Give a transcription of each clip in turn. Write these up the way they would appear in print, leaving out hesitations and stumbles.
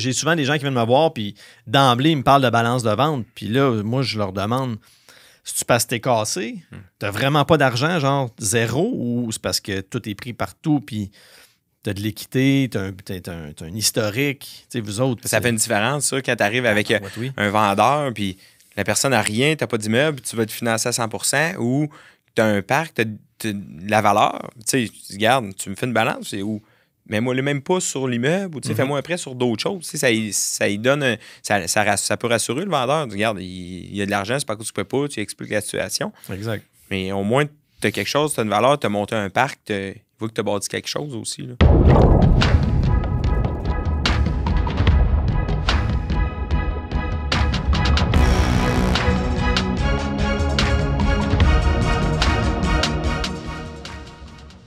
j'ai souvent des gens qui viennent me voir, puis d'emblée, ils me parlent de balance de vente. Puis là, moi, je leur demande, si tu passes t'es cassé, t'as vraiment pas d'argent, genre zéro, ou c'est parce que tout est pris partout, puis t'as de l'équité, t'as un historique. Tu sais, vous autres. Ça fait une différence, ça, quand tu arrives avec un vendeur, puis la personne n'a rien, t'as pas d'immeuble, tu vas te financer à 100%, ou tu as un parc, tu as de la valeur. Tu sais, regarde, tu me fais une balance, c'est où? Mets-moi le même pas sur l'immeuble, ou fais-moi un prêt sur d'autres choses. Ça y donne. Ça peut rassurer le vendeur. Regarde, il y a de l'argent, c'est pas que tu peux pas, tu expliques la situation. Exact. Mais au moins, tu as quelque chose, tu as une valeur, tu as monté un parc, il faut que tu as bâti quelque chose aussi. Là.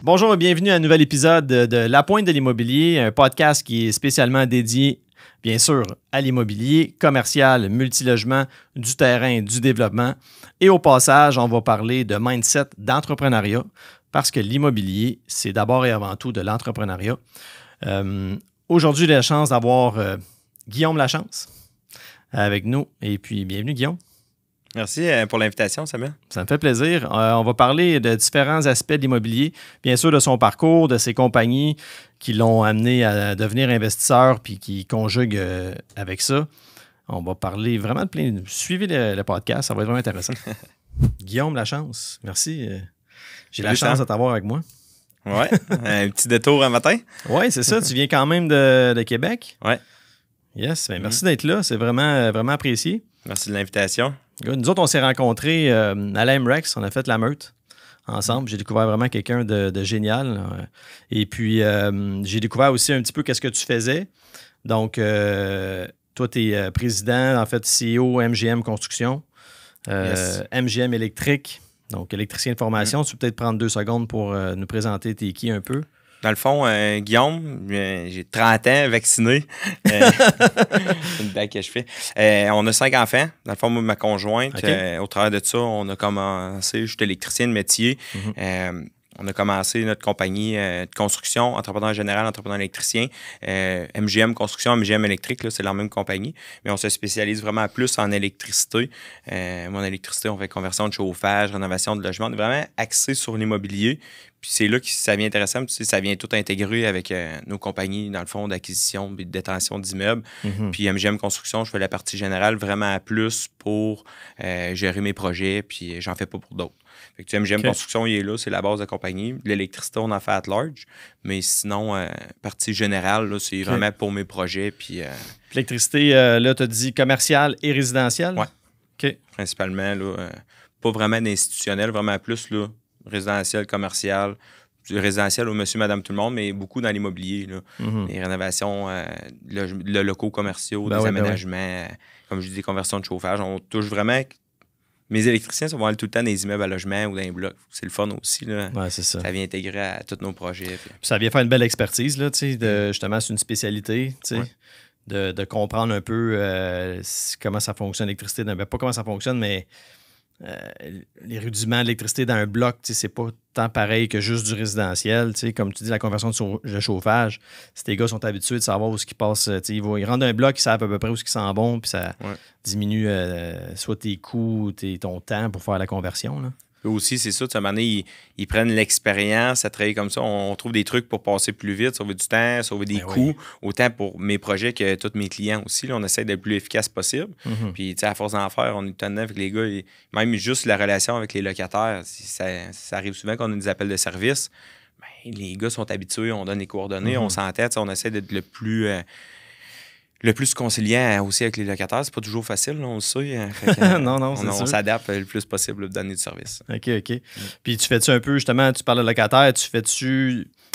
Bonjour et bienvenue à un nouvel épisode de La Pointe de l'immobilier, un podcast qui est spécialement dédié, bien sûr, à l'immobilier commercial, multilogement, du terrain, du développement. Et au passage, on va parler de mindset d'entrepreneuriat parce que l'immobilier, c'est d'abord et avant tout de l'entrepreneuriat. Aujourd'hui, j'ai la chance d'avoir Guillaume Lachance avec nous. Et puis, bienvenue Guillaume. Merci pour l'invitation, Samuel. Ça me fait plaisir. On va parler de différents aspects de l'immobilier, bien sûr de son parcours, de ses compagnies qui l'ont amené à devenir investisseur puis qui conjuguent avec ça. On va parler vraiment de plein. Suivez le podcast, ça va être vraiment intéressant. Guillaume Lachance, merci. J'ai la chance de t'avoir avec moi. Oui, un petit détour un matin. Oui, c'est ça. Tu viens quand même de Québec. Oui. Yes, bien, merci d'être là. C'est vraiment, vraiment apprécié. Merci de l'invitation. Nous autres, on s'est rencontrés à l'AMREX. On a fait la meute ensemble. J'ai découvert vraiment quelqu'un de génial. Et puis, j'ai découvert aussi un petit peu qu'est-ce que tu faisais. Donc, toi, tu es président, en fait, CEO MGM Construction, Yes. MGM Électrique, donc électricien de formation. Tu peux peut-être prendre 2 secondes pour nous présenter t'es qui un peu. Dans le fond, Guillaume, j'ai 30 ans, vacciné. C'est une blague que je fais. On a 5 enfants. Dans le fond, moi, ma conjointe, Okay. au travers de ça, on a commencé, je suis électricien de métier. On a commencé notre compagnie de construction, entrepreneur général, entrepreneur électricien. MGM Construction, MGM Électrique, là, c'est la même compagnie. Mais on se spécialise vraiment plus en électricité. Moi, en électricité, on fait conversion de chauffage, rénovation de logement. On est vraiment axé sur l'immobilier. Puis c'est là que ça vient intéressant. Tu sais, ça vient tout intégrer avec nos compagnies, dans le fond, d'acquisition et de détention d'immeubles. Puis MGM Construction, je fais la partie générale vraiment à plus pour gérer mes projets, puis j'en fais pas pour d'autres. Fait que, tu sais, MGM Construction, il est là, c'est la base de la compagnie. L'électricité, on en fait at large. Mais sinon, partie générale, là, c'est vraiment pour mes projets. Puis L'électricité, là, tu as dit commercial et résidentiel? Ouais. OK. Principalement, là, pas vraiment d'institutionnel, vraiment plus là, résidentiel, commercial. Résidentiel au monsieur, madame, tout le monde, mais beaucoup dans l'immobilier. Là. Les rénovations, le locaux commerciaux, des aménagements, comme je dis, des conversions de chauffage. On touche vraiment. Mes électriciens, ça vont aller tout le temps dans les immeubles à logement ou dans les blocs. C'est le fun aussi. Là. Ouais, c'est ça. Ça vient intégrer à tous nos projets. Puis ça vient faire une belle expertise, là, tu sais, justement, c'est une spécialité, tu sais, de comprendre un peu comment ça fonctionne l'électricité. Ben, pas comment ça fonctionne, mais les rudiments de l'électricité dans un bloc, tu sais, c'est pas tant pareil que juste du résidentiel. Tu sais, comme tu dis, la conversion de chauffage, si tes gars sont habitués de savoir où ce qui passe, tu sais, ils rentrent dans un bloc, ils savent à peu près où ce qui sent bon, puis ça diminue soit tes coûts, ton temps pour faire la conversion, là. Eux aussi, c'est ça. À un moment donné, ils prennent l'expérience à travailler comme ça. On trouve des trucs pour passer plus vite, sauver du temps, sauver des coûts. Autant pour mes projets que tous mes clients aussi. Là, on essaie d'être le plus efficace possible. Puis, tu sais, à force d'en faire, on est étonné avec les gars. Même juste la relation avec les locataires, ça arrive souvent qu'on a des appels de service. Ben, les gars sont habitués, on donne les coordonnées, on s'entête. On essaie d'être le plus conciliant aussi avec les locataires. C'est pas toujours facile, là, on le sait. Non, on s'adapte le plus possible pour donner du service. OK. Puis tu fais-tu un peu, justement, tu parles de locataire,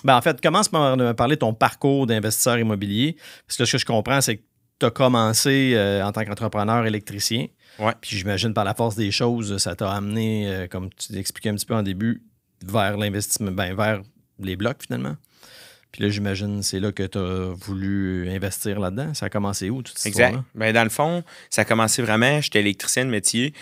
Ben, en fait, commence par me parler de ton parcours d'investisseur immobilier. Parce que ce que je comprends, c'est que tu as commencé en tant qu'entrepreneur électricien. Ouais. Puis j'imagine par la force des choses, ça t'a amené, comme tu l'expliquais un petit peu en début, vers l'investissement, vers les blocs, finalement. Puis là, j'imagine, c'est là que tu as voulu investir là-dedans. Ça a commencé où, toute cette histoire-là? Bien, dans le fond, ça a commencé vraiment, j'étais électricien de métier.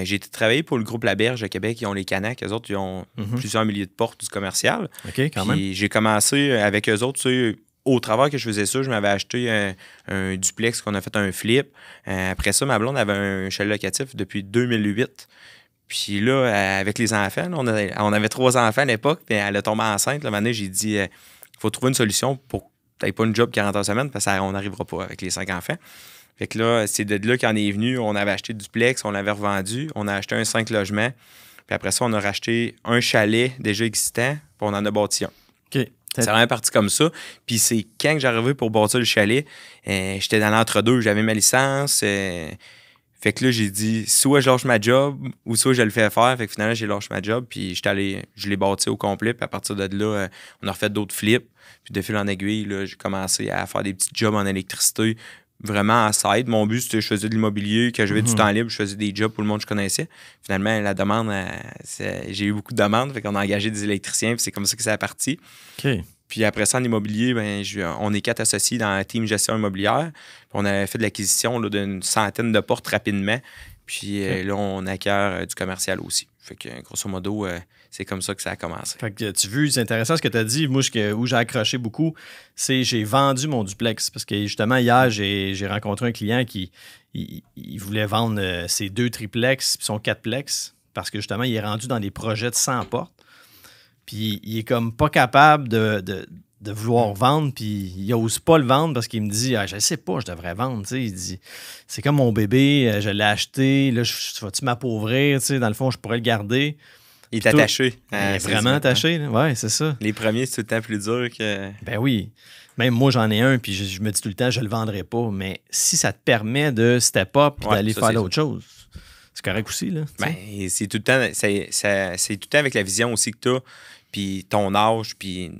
J'ai travaillé pour le groupe La Berge à Québec. Ils ont les Canacs. Eux autres, ils ont plusieurs milliers de portes du commercial. OK, quand même. Puis j'ai commencé avec eux autres, tu sais, au travers que je faisais ça, je m'avais acheté un duplex qu'on a fait un flip. Après ça, ma blonde avait un chalet locatif depuis 2008. Puis là, avec les enfants, là, on avait 3 enfants à l'époque, puis elle a tombé enceinte. Là, maintenant, j'ai dit, il faut trouver une solution pour que tu n'aies pas une job 40 heures semaine, parce qu'on n'arrivera pas avec les 5 enfants. Fait que là, c'est de là qu'en est venu. On avait acheté du duplex, on l'avait revendu, on a acheté un 5 logements. Puis après ça, on a racheté un chalet déjà existant, puis on en a bâti un. OK. C'est vraiment parti comme ça. Puis c'est quand que j'arrivais pour bâtir le chalet, j'étais dans l'entre-deux, j'avais ma licence. Fait que là, j'ai dit, soit je lâche ma job ou soit je le fais faire. Fait que finalement, j'ai lâché ma job, puis je l'ai bâti au complet. Puis à partir de là, on a refait d'autres flips. Puis de fil en aiguille, là, j'ai commencé à faire des petits jobs en électricité, vraiment à side. Mon but, c'était que je faisais de l'immobilier, que j'avais du temps libre, je faisais des jobs pour le monde que je connaissais. Finalement, la demande, j'ai eu beaucoup de demandes, fait qu'on a engagé des électriciens, puis c'est comme ça que ça a parti. OK. Puis après ça, en immobilier, on est 4 associés dans la team gestion immobilière. Puis on a fait de l'acquisition d'une centaine de portes rapidement. Puis là, on acquiert du commercial aussi. Fait que grosso modo, c'est comme ça que ça a commencé. Fait que tu vois, c'est intéressant ce que tu as dit. Moi, où j'ai accroché beaucoup, c'est j'ai vendu mon duplex. Parce que justement, hier, j'ai rencontré un client qui il voulait vendre ses 2 triplex puis son 4plex. Parce que justement, il est rendu dans des projets de 100 portes. Puis il est comme pas capable de vouloir vendre, puis il n'ose pas le vendre parce qu'il me dit je sais pas, je devrais vendre. T'sais. Il dit c'est comme mon bébé, je l'ai acheté, là, vas-tu m'appauvrir? Dans le fond, je pourrais le garder. Il est attaché. Il est vraiment attaché. Oui, c'est ça. Les premiers, c'est tout le temps plus dur que. Ben oui. Même moi, j'en ai un, puis je me dis tout le temps, je le vendrai pas. Mais si ça te permet de step up et d'aller faire d'autres choses, c'est correct aussi. Là, ben, c'est tout le temps, c'est tout le temps avec la vision aussi que tu as, puis ton âge, puis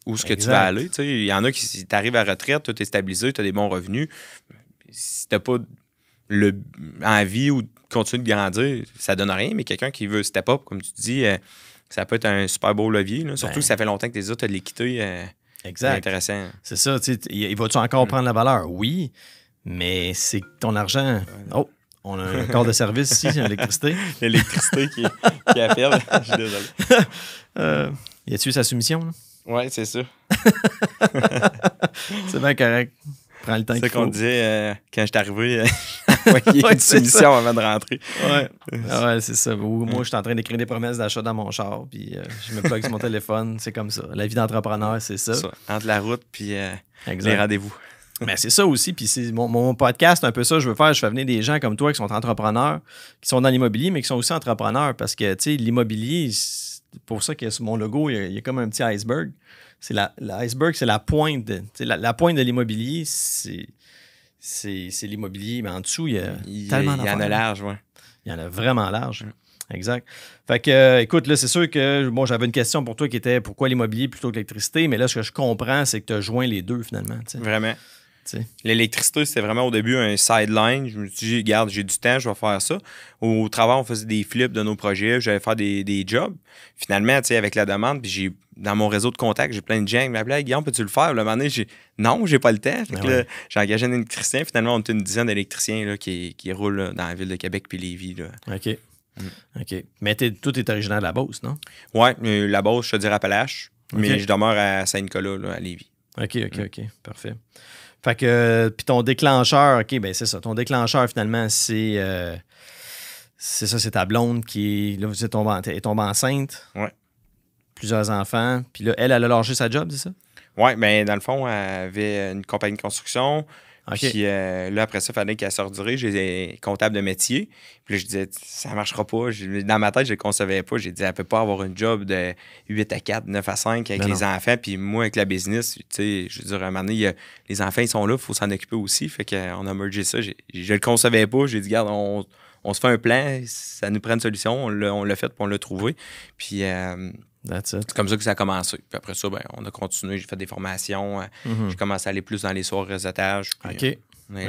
où est-ce que tu vas aller. Il y en a qui, si tu arrives à la retraite, tu es stabilisé, tu as des bons revenus. Si tu n'as pas envie ou continuer de grandir, ça donne rien, mais quelqu'un qui veut step up, comme tu dis, ça peut être un super beau levier. Là. Surtout que ça fait longtemps que tu as de l'équité. Exact. C'est intéressant. C'est ça. Il va-tu encore prendre la valeur? Oui, mais c'est ton argent. Oh! On a un corps de service ici, l'électricité. L'électricité qui appelle. Je suis désolé. Y a-tu eu sa soumission? Oui, c'est ça. C'est bien correct. Prends le temps qu'il faut. C'est ça qu'on disait quand je suis arrivé. Il y a une soumission avant de rentrer. Ouais, c'est ça. Moi, je suis en train d'écrire des promesses d'achat dans mon char, puis je me plug sur mon téléphone. C'est comme ça. La vie d'entrepreneur, c'est ça. Entre la route puis les rendez-vous. Mais c'est ça aussi, puis c'est mon podcast, un peu ça, je veux faire. Je fais venir des gens comme toi qui sont entrepreneurs, qui sont dans l'immobilier, mais qui sont aussi entrepreneurs, parce que, tu sais, l'immobilier, c'est pour ça que sur mon logo, il y a comme un petit iceberg. L'iceberg, c'est la pointe. La pointe de l'immobilier, c'est l'immobilier, mais en dessous, il y a tellement d'affaires. Il y en a large, oui. Il y en a vraiment large. Exact. Fait que, écoute, là, c'est sûr que, bon, j'avais une question pour toi qui était pourquoi l'immobilier plutôt que l'électricité, mais là, ce que je comprends, c'est que tu as joint les deux, finalement. T'sais. Vraiment. L'électricité, c'était vraiment au début un sideline. Je me suis dit, regarde, j'ai du temps, je vais faire ça. Au travail, on faisait des flips de nos projets, j'allais faire des jobs. Finalement, tu sais, avec la demande, puis dans mon réseau de contacts, j'ai plein de gens qui m'appelaient, Guillaume, peux-tu le faire? Le moment donné, non, j'ai pas le temps. Fait que là, j'ai engagé un électricien. Finalement, on était une dizaine d'électriciens là, qui roulent là, dans la ville de Québec puis Lévis. Là. OK. OK. Mais tout est originaire de la Beauce, non? Oui, la Beauce, je te dirais Appalaches. Mais je demeure à Saint-Nicolas, là, à Lévis. OK. Parfait. Fait que, puis ton déclencheur, OK, ben c'est ça. Ton déclencheur, finalement, c'est ça, c'est ta blonde qui est, là, vous êtes tombée enceinte. Oui. Plusieurs enfants. Puis là, elle a lâché sa job, c'est ça? Oui, bien, dans le fond, elle avait une compagnie de construction. Okay. Puis là, après ça, il fallait qu'elle se redirige. J'étais comptable de métier. Puis là, je disais, ça marchera pas. Dans ma tête, je ne le concevais pas. J'ai dit, elle peut pas avoir une job de 8 à 4, 9 à 5 avec les enfants. Puis moi, avec la business, tu sais, je veux dire, à un moment donné, les enfants, ils sont là, il faut s'en occuper aussi. Fait qu'on a mergé ça. Je le concevais pas. J'ai dit, regarde, on se fait un plan, ça nous prend une solution. On l'a fait, puis on l'a trouvé. Puis c'est comme ça que ça a commencé. Puis après ça, ben, on a continué. J'ai fait des formations. J'ai commencé à aller plus dans les soirs réseautage. OK. On a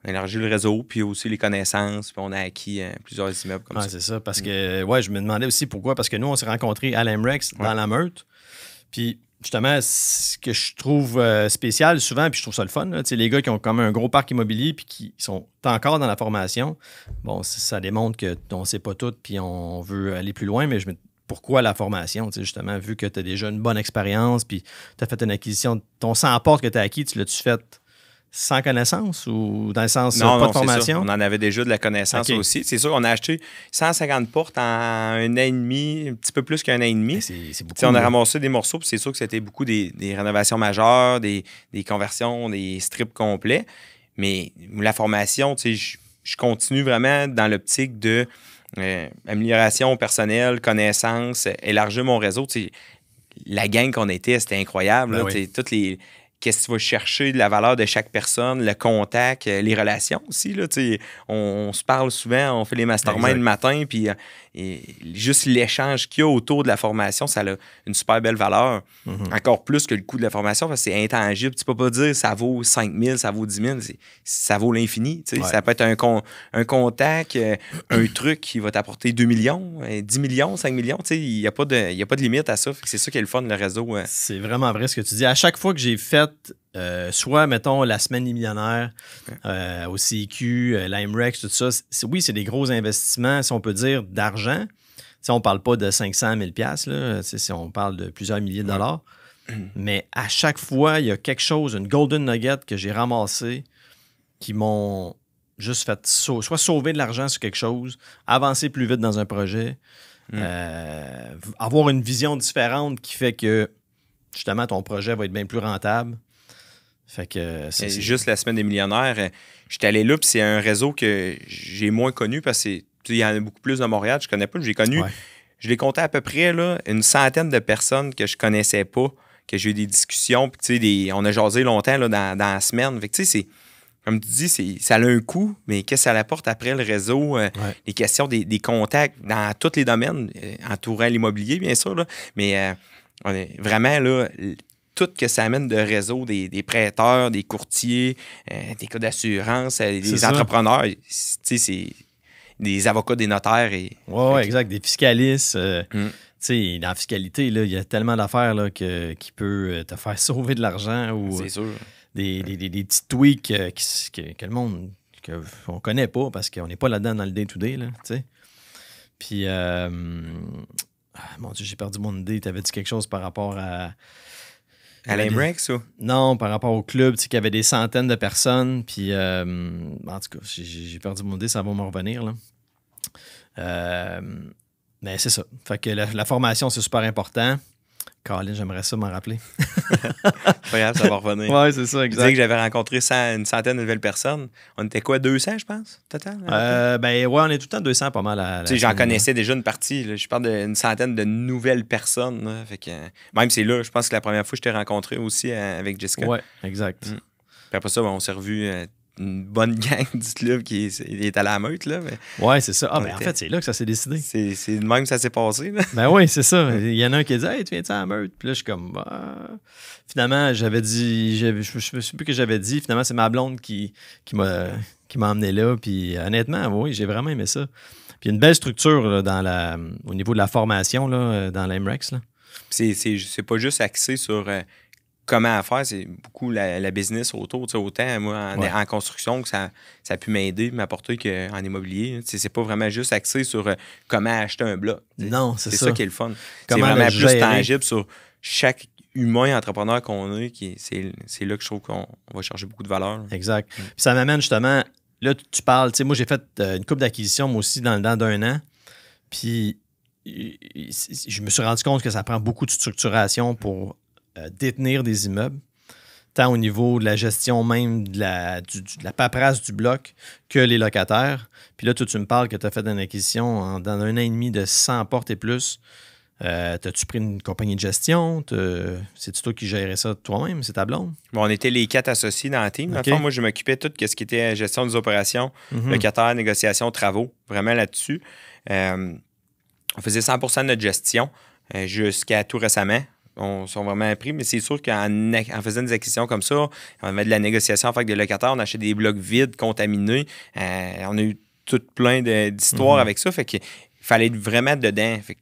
élargi le réseau, puis aussi les connaissances. Puis on a acquis plusieurs immeubles comme ça. C'est ça. Parce que, je me demandais aussi pourquoi. Parce que nous, on s'est rencontrés à l'Amrex dans la Meurthe. Puis justement, ce que je trouve spécial souvent, puis je trouve ça le fun, là, les gars qui ont quand même un gros parc immobilier puis qui sont encore dans la formation, bon, ça démontre qu'on ne sait pas tout puis on veut aller plus loin, mais pourquoi la formation, justement, vu que tu as déjà une bonne expérience, puis tu as fait une acquisition, ton 100 portes que tu as acquis, tu l'as-tu fait sans connaissance ou dans le sens pas de formation? On en avait déjà de la connaissance aussi. C'est sûr, on a acheté 150 portes en un an et demi, un petit peu plus qu'un an et demi. C'est beaucoup. On a ramassé des morceaux, puis c'est sûr que c'était beaucoup des rénovations majeures, des conversions, des strips complets. Mais la formation, je continue vraiment dans l'optique de amélioration personnelle, connaissance, élargir mon réseau. La gang qu'on était, c'était incroyable. Ben là, toutes les... Qu'est-ce que tu vas chercher de la valeur de chaque personne, le contact, les relations aussi. Là, on se parle souvent, on fait les masterminds le matin, puis juste l'échange qu'il y a autour de la formation, ça a une super belle valeur. Encore plus que le coût de la formation, parce que c'est intangible. Tu peux pas dire ça vaut 5 000, ça vaut 10 000, ça vaut l'infini. Ça peut être un contact, un truc qui va t'apporter 2 millions, 10 millions, 5 millions. Il n'y a pas de limite à ça. C'est ça qui est le fun, le réseau. C'est vraiment vrai ce que tu dis. À chaque fois que j'ai fait soit, mettons, la semaine des millionnaires, au CQ, l'IMREX, tout ça, oui, c'est des gros investissements, si on peut dire, d'argent. On ne parle pas de 500 000 $, si on parle de plusieurs milliers de dollars. Mais à chaque fois, il y a quelque chose, une golden nugget que j'ai ramassé qui m'ont juste fait soit sauver de l'argent sur quelque chose, avancer plus vite dans un projet, avoir une vision différente qui fait que justement, ton projet va être bien plus rentable. Fait que c'est juste la semaine des millionnaires, j'étais allé là, puis c'est un réseau que j'ai moins connu parce qu'il y en a beaucoup plus de Montréal. Je connais pas, j'ai connu. Ouais. Je l'ai compté à peu près là, une centaine de personnes que je connaissais pas, que j'ai eu des discussions, puis on a jasé longtemps là, dans la semaine. Fait que c'est. Comme tu dis, ça a un coût, mais qu'est-ce que ça apporte après le réseau? Les questions des contacts dans tous les domaines, entourant l'immobilier, bien sûr, là, mais on est vraiment là, tout ce que ça amène de réseau, des prêteurs, des courtiers, des cas d'assurance, des entrepreneurs, c'est des avocats, des notaires. Oui, exact, des fiscalistes. Dans la fiscalité, il y a tellement d'affaires là, qui peut te faire sauver de l'argent ou c'est sûr. Des petits tweaks que le monde qu'on connaît pas parce qu'on n'est pas là-dedans dans le day-to-day. Là, puis, mon Dieu, j'ai perdu mon idée. Tu avais dit quelque chose par rapport à l'IMREX ou? Non, par rapport au club, qu'il y avait des centaines de personnes. Puis, en tout cas, j'ai perdu mon idée, ça va me revenir. Là. Mais c'est ça. Fait que la formation, c'est super important. Colin, j'aimerais ça m'en rappeler. Pas grave, ça va revenir. Oui, c'est ça, exact. Tu disais que j'avais rencontré une centaine de nouvelles personnes. On était quoi, 200, je pense, total? On est tout le temps 200 pas mal. J'en connaissais déjà une partie. Là. Je parle d'une centaine de nouvelles personnes. Là. Fait que, même c'est là, je pense que la première fois que je t'ai rencontré aussi avec Jessica. Oui, exact. Puis après ça, on s'est revu une bonne gang du club qui est à la meute. Là, oui, c'est ça. En fait, c'est là que ça s'est décidé. C'est de même que ça s'est passé. Là. Ben oui, c'est ça. Il y en a un qui a dit « Hey, tu viens-tu à la meute? » Puis là, je suis comme Finalement, j'avais dit, je me souviens plus que j'avais dit. Finalement, c'est ma blonde qui m'a emmené là. Puis honnêtement, oui, j'ai vraiment aimé ça. Puis une belle structure là, au niveau de la formation là, dans l'IMREX. C'est pas juste axé sur comment faire, c'est beaucoup la business autour. Autant, moi, en construction, que ça a pu m'aider, m'apporter qu'en immobilier. C'est pas vraiment juste axé sur comment acheter un bloc. Non, c'est ça. C'est ça qui est le fun. C'est vraiment plus tangible sur chaque humain entrepreneur qu'on est. C'est là que je trouve qu'on va chercher beaucoup de valeur. Là. Exact. Puis ça m'amène justement, là, tu parles, moi, j'ai fait une couple d'acquisitions, moi aussi, dans le temps d'un an. Puis je me suis rendu compte que ça prend beaucoup de structuration pour détenir des immeubles, tant au niveau de la gestion même de la paperasse du bloc que les locataires. Puis là, toi, tu me parles que tu as fait une acquisition dans un an et demi de 100 portes et plus. T'as-tu pris une compagnie de gestion? C'est-tu toi qui gérais ça toi-même? C'est ta blonde? Bon, on était les 4 associés dans la team. Dans le fond, moi, je m'occupais de tout ce qui était gestion des opérations, locataires, négociation, travaux, vraiment là-dessus. On faisait 100% de notre gestion jusqu'à tout récemment. On s'est vraiment pris, mais c'est sûr qu'en faisant des acquisitions comme ça, on avait de la négociation avec des locataires, on achetait des blocs vides, contaminés. On a eu tout plein d'histoires avec ça. Fait qu'il fallait être vraiment dedans. Fait que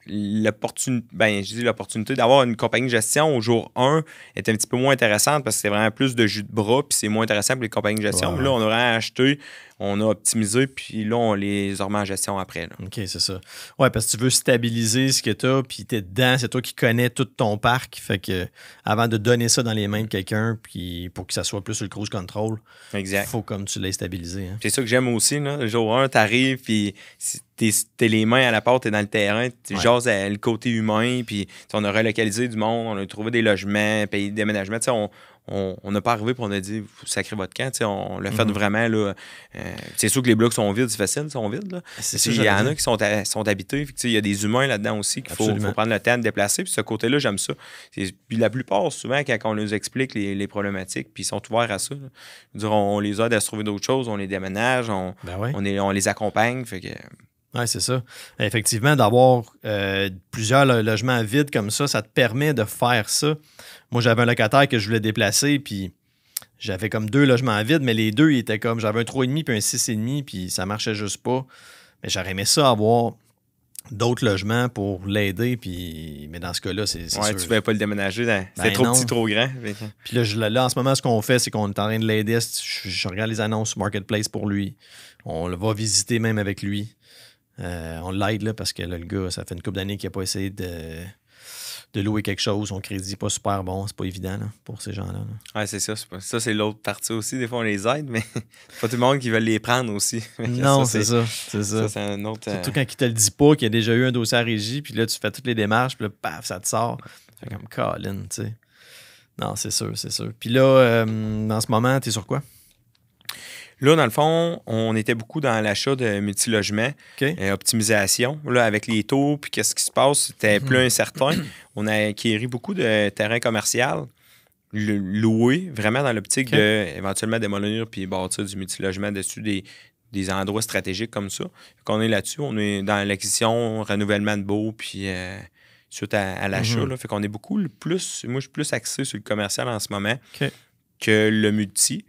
l'opportunité d'avoir une compagnie de gestion au jour 1 était un petit peu moins intéressante parce que c'est vraiment plus de jus de bras puis c'est moins intéressant pour les compagnies de gestion. Mais là, on aurait acheté, on a optimisé, puis là, on les remet en gestion après. Là. OK, c'est ça. Ouais, parce que tu veux stabiliser ce que tu as, puis tu es dedans, c'est toi qui connais tout ton parc. Fait que avant de donner ça dans les mains de quelqu'un, puis pour que ça soit plus sur le cruise control, il faut comme tu l'aies stabilisé. Hein. C'est ça que j'aime aussi. Là. Le jour 1, tu arrives, puis t'es les mains à la porte, t'es dans le terrain, tu jases le côté humain, puis on a relocalisé du monde, on a trouvé des logements, payé des déménagements. On n'a pas arrivé pour on a dit vous sacrez votre camp, on l'a fait vraiment là. C'est sûr que les blocs sont vides, c'est facile, ils sont vides. Là. Il y en a qui sont habités, il y a des humains là-dedans aussi qu'il faut prendre le temps de déplacer. Puis ce côté-là, j'aime ça. Puis la plupart, souvent, quand on nous explique les problématiques, puis ils sont ouverts à ça. On les aide à se trouver d'autres choses, on les déménage, on les accompagne. Fait que. Oui, c'est ça. Effectivement, d'avoir plusieurs logements vides comme ça te permet de faire ça. Moi, j'avais un locataire que je voulais déplacer, puis j'avais comme 2 logements vides, mais les 2, ils étaient comme, j'avais un 3,5 puis un 6,5, puis ça marchait juste pas. Mais j'aurais aimé ça avoir d'autres logements pour l'aider, mais dans ce cas-là, c'est sûr. Tu ne pouvais pas le déménager, c'est trop petit, trop grand. Puis là, en ce moment, ce qu'on fait, c'est qu'on est en train de l'aider. Je regarde les annonces Marketplace pour lui. On le va visiter même avec lui. On l'aide là, parce que là, le gars, ça fait une couple d'années qu'il n'a pas essayé de louer quelque chose. Son crédit n'est pas super bon. C'est pas évident là, pour ces gens-là. Oui, c'est ça. Ça, c'est l'autre partie aussi. Des fois, on les aide, mais c'est pas tout le monde qui veut les prendre aussi. Non, c'est ça. Ça, c'est un autre... Surtout quand il te le dit pas, qu'il y a déjà eu un dossier à régie, puis là, tu fais toutes les démarches, puis là, paf, ça te sort. C'est comme Colin, tu sais. Non, c'est sûr. Puis là, en ce moment, t'es sur quoi? Là, dans le fond, on était beaucoup dans l'achat de multilogements, optimisation. Là, avec les taux, puis qu'est-ce qui se passe, c'était plus incertain. On a acquis beaucoup de terrain commercial, loué, vraiment dans l'optique de éventuellement démolir puis bâtir du multilogement dessus des endroits stratégiques comme ça. On est là-dessus, on est dans l'acquisition, renouvellement de baux, puis suite à l'achat. Fait qu'on est beaucoup plus... Moi, je suis plus axé sur le commercial en ce moment que le multi.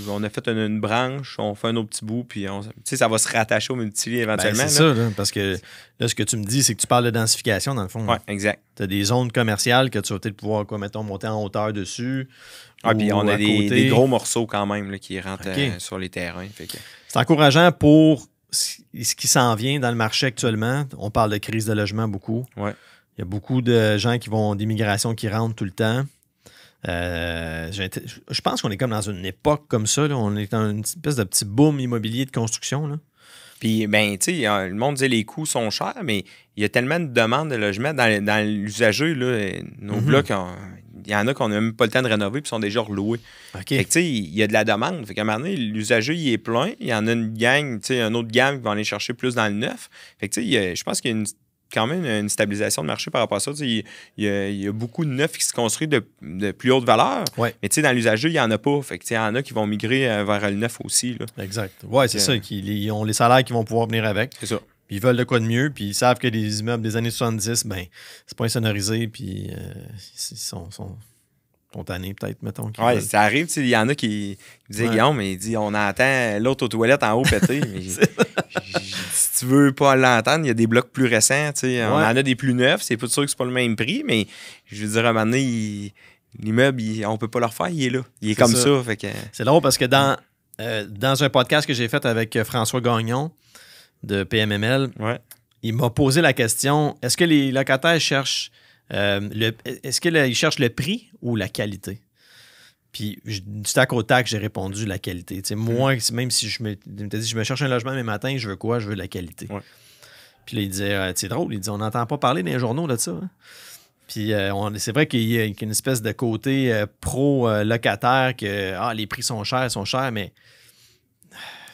On a fait une branche, on fait un autre petit bout, puis ça va se rattacher au multi éventuellement. C'est ça, là, parce que là, ce que tu me dis, c'est que tu parles de densification, dans le fond. Oui, exact. Tu as des zones commerciales que tu vas peut-être pouvoir, monter en hauteur dessus. Puis on a des gros morceaux quand même là, qui rentrent sur les terrains. C'est encourageant pour ce qui s'en vient dans le marché actuellement. On parle de crise de logement beaucoup. Ouais. Il y a beaucoup de gens d'immigration qui rentrent tout le temps. Je pense qu'on est comme dans une époque comme ça. Là. On est dans une espèce de petit boom immobilier de construction. Là. Puis, le monde dit que les coûts sont chers, mais il y a tellement de demandes de logements dans l'usager. Nos blocs, il y en a qu'on n'a même pas le temps de rénover puis sont déjà reloués. Fait que, il y a de la demande. Fait qu'à un moment donné, l'usager, il est plein. Il y en a une gang, un autre gamme qui va aller chercher plus dans le neuf. Fait que, je pense qu'il y a quand même une stabilisation de marché par rapport à ça. Il y a beaucoup de neufs qui se construisent de plus haute valeur. Ouais. Mais dans l'usager, il n'y en a pas. Fait que, il y en a qui vont migrer vers le neuf aussi. Là. Exact. Oui, c'est ça. Ils ont les salaires qui vont pouvoir venir avec. C'est ça. Puis ils veulent de quoi de mieux. Puis ils savent que les immeubles des années 70, c'est pas insonorisé. Puis ils sont tannés, peut-être, mettons. Oui, ça arrive. Il y en a qui disaient, Guillaume, mais il dit on entend l'autre aux toilettes en haut péter. Si tu veux pas l'entendre, il y a des blocs plus récents. On en a des plus neufs. C'est pas sûr que c'est pas le même prix, mais je veux dire, à un moment donné, l'immeuble, on peut pas le refaire. Il est là. Il est comme ça. Fait que... C'est drôle parce que dans un podcast que j'ai fait avec François Gagnon de PMML, il m'a posé la question, est-ce que les locataires cherchent ils cherchent le prix ou la qualité? Puis, du tac au tac, j'ai répondu la qualité. Moi, même si je me cherche un logement mes matins, je veux quoi? Je veux la qualité. Ouais. Puis là, il disait, c'est drôle, il dit, on n'entend pas parler dans les journaux de ça. Hein? Puis, c'est vrai qu'il y a une espèce de côté pro-locataire que les prix sont chers, mais...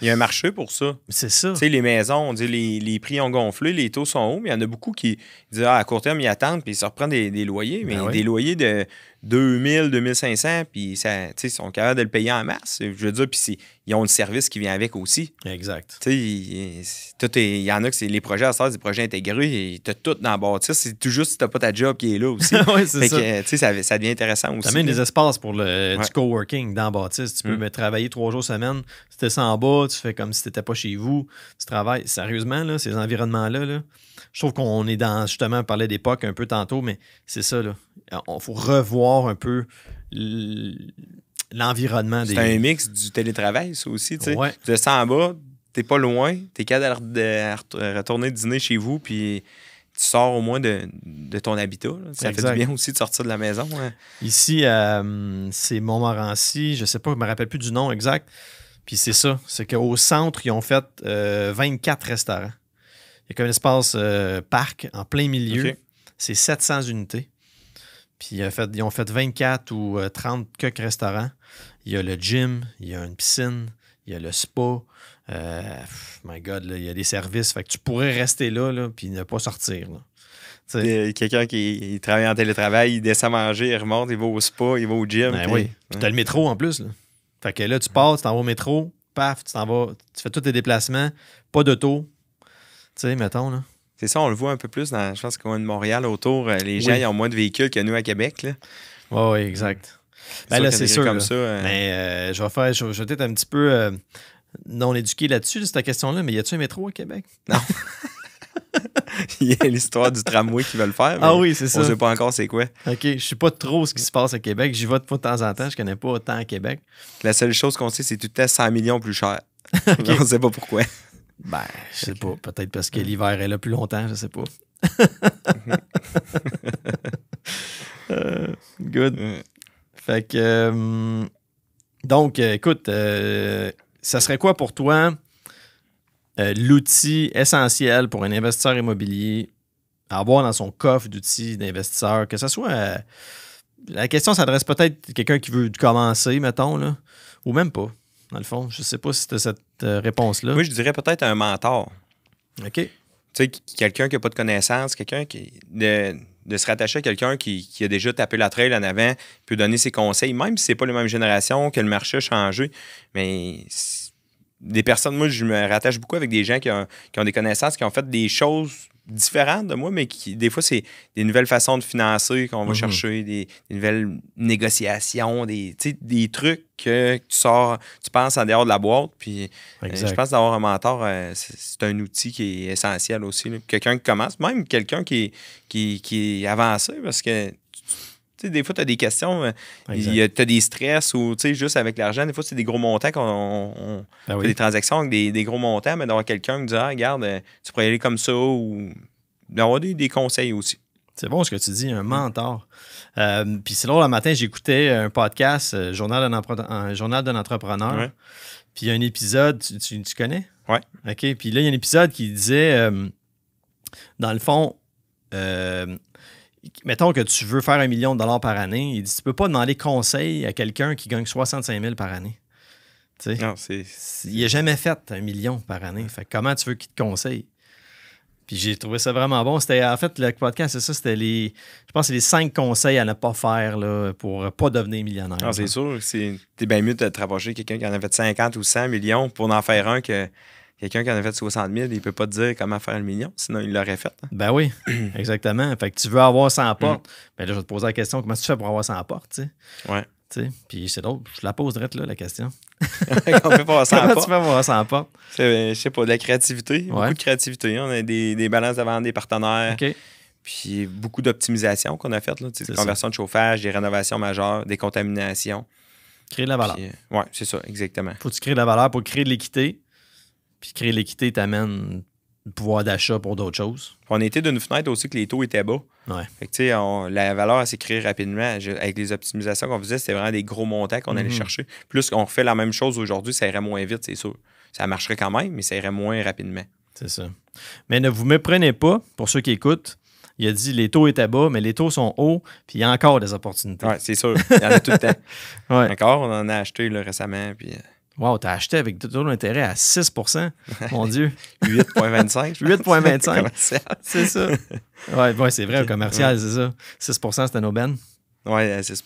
Il y a un marché pour ça. C'est ça. Tu sais, les maisons, on dit les prix ont gonflé, les taux sont hauts, mais il y en a beaucoup qui disent à court terme, ils attendent, puis ils se reprennent des loyers, mais des loyers de 2000, 2500, puis ils sont capables de le payer en masse. Je veux dire, puis ils ont le service qui vient avec aussi. Exact. Tu sais, il y en a que les projets à ça, des projets intégrés, et tu as tout dans la bâtisse. C'est tout juste si tu n'as pas ta job qui est là aussi. Oui, c'est ça. Tu sais, ça devient intéressant aussi. Tu as même des espaces pour du coworking dans la bâtisse. Tu peux travailler 3 jours semaine. Si tu es en bas, tu fais comme si tu n'étais pas chez vous. Tu travailles. Sérieusement, là, ces environnements-là, je trouve qu'on est dans, justement, on parlait d'époque un peu tantôt, mais c'est ça, là. Il faut revoir un peu l'environnement C'est un mix du télétravail, ça aussi. Tu sais. Ouais. Tu descends en bas, t'es pas loin, t'es capable de retourner dîner chez vous, puis tu sors au moins de ton habitat. Là. Ça fait du bien aussi de sortir de la maison. Hein. Ici, c'est Montmorency, je sais pas, je me rappelle plus du nom exact. Puis c'est ça, c'est qu'au centre, ils ont fait 24 restaurants. Il y a comme un espace parc en plein milieu. Okay. C'est 700 unités. Puis ils ont fait 24 ou 30 quelques restaurants. Il y a le gym, il y a une piscine, il y a le spa. My God, là, il y a des services. Fait que tu pourrais rester là puis ne pas sortir. Là. Quelqu'un qui travaille en télétravail, il descend manger, il remonte, il va au spa, il va au gym. Ben oui. Puis t'as le métro en plus. Là. Fait que là, tu pars, tu t'en vas au métro, paf, tu t'en vas, tu fais tous tes déplacements, pas d'auto. Tu sais, mettons, là. C'est ça, on le voit un peu plus dans, je pense, qu'on est de Montréal autour. Les gens, ils ont moins de véhicules que nous à Québec. Là. Oui, exact. Ben là, c'est sûr. Comme là. ça, Mais je vais peut-être un petit peu non éduqué là-dessus, cette question-là, mais y a-tu un métro à Québec? Non. Il y a l'histoire du tramway qui veut le faire. Ah oui, c'est ça. On ne sait pas encore c'est quoi. OK, je sais pas trop ce qui se passe à Québec. J'y vais de temps en temps. Je connais pas autant à Québec. La seule chose qu'on sait, c'est tout le temps 100 millions plus cher. Okay. On ne sait pas pourquoi. Ben, je sais pas. Peut-être parce que l'hiver est là plus longtemps, je sais pas. Good. Fait que... donc, écoute, ça serait quoi pour toi l'outil essentiel pour un investisseur immobilier à avoir dans son coffre d'outils d'investisseur, que ce soit... la question s'adresse peut-être à quelqu'un qui veut commencer, mettons, là, ou même pas, dans le fond. Je sais pas si tu as cette réponse-là. Moi, je dirais peut-être un mentor. OK. Tu sais, quelqu'un qui n'a pas de connaissances, quelqu'un qui... De se rattacher à quelqu'un qui a déjà tapé la trail en avant, peut donner ses conseils, même si c'est pas la même génération, que le marché a changé. Mais des personnes, moi, je me rattache beaucoup avec des gens qui ont des connaissances, qui ont fait des choses différentes de moi, mais qui, des fois, c'est des nouvelles façons de financer qu'on va chercher, des nouvelles négociations, des trucs que tu penses en dehors de la boîte. Puis je pense d'avoir un mentor, c'est un outil qui est essentiel aussi. Là. Quelqu'un qui commence, même quelqu'un qui est avancé, parce que des fois, tu as des questions, tu as des stress ou juste avec l'argent, des fois, c'est des gros montants qu'on fait des transactions avec des gros montants, mais d'avoir quelqu'un qui dit regarde, tu pourrais y aller comme ça ou d'avoir des conseils aussi. C'est bon ce que tu dis, un mentor. Puis c'est drôle, le matin, j'écoutais un podcast, Journal d'un entrepreneur. Ouais. Puis il y a un épisode, tu connais? Oui. OK. Puis là, il y a un épisode qui disait, dans le fond, mettons que tu veux faire $1 million par année, il dit, tu peux pas demander conseil à quelqu'un qui gagne 65 000 par année. T'sais, non, il n'a jamais fait $1 million par année. Fait que comment tu veux qu'il te conseille? Puis j'ai trouvé ça vraiment bon. C'était, en fait, le podcast, c'est ça, c'était je pense que c'est les 5 conseils à ne pas faire là, pour pas devenir millionnaire. Non, c'est sûr. T'es bien mieux de te rapprocher de quelqu'un qui en a fait 50 ou 100 millions pour en faire un que quelqu'un qui en a fait 60 000, il peut pas te dire comment faire le million, sinon il l'aurait fait. Hein. Ben oui, exactement. Fait que tu veux avoir 100 portes. Ben là, je vais te poser la question, comment tu fais pour avoir 100 portes, tu sais? Ouais. Puis c'est drôle, je la pose direct là, la question. On peut pas avoir 100 comment portes. tu fais pour avoir 100 portes? Je sais pas, de la créativité. Beaucoup de créativité. On a des balances de vente, des partenaires. OK. Puis beaucoup d'optimisation qu'on a faites. Des conversions de chauffage, des rénovations majeures, des contaminations. Créer de la valeur. Oui, c'est ça, exactement. Faut que tu crées de la valeur pour créer de l'équité. Puis créer de l'équité t'amène le pouvoir d'achat pour d'autres choses. On était d'une fenêtre aussi que les taux étaient bas. Ouais. Fait que, la valeur, elle s'est créée rapidement. Avec les optimisations qu'on faisait, c'était vraiment des gros montants qu'on allait chercher. Plus qu'on refait la même chose aujourd'hui, ça irait moins vite, c'est sûr. Ça marcherait quand même, mais ça irait moins rapidement. C'est ça. Mais ne vous méprenez pas, pour ceux qui écoutent. Il a dit les taux étaient bas, mais les taux sont hauts, puis il y a encore des opportunités. Oui, c'est sûr. Il y en a tout le temps. Ouais. Encore, on en a acheté là, récemment. Puis... Wow, t'as acheté avec taux d'intérêt à 6 mon Dieu. 8,25. 8,25. C'est ça. Oui, c'est vrai, au commercial, c'est ça. 6 c'était une aubaine. Oui, à 6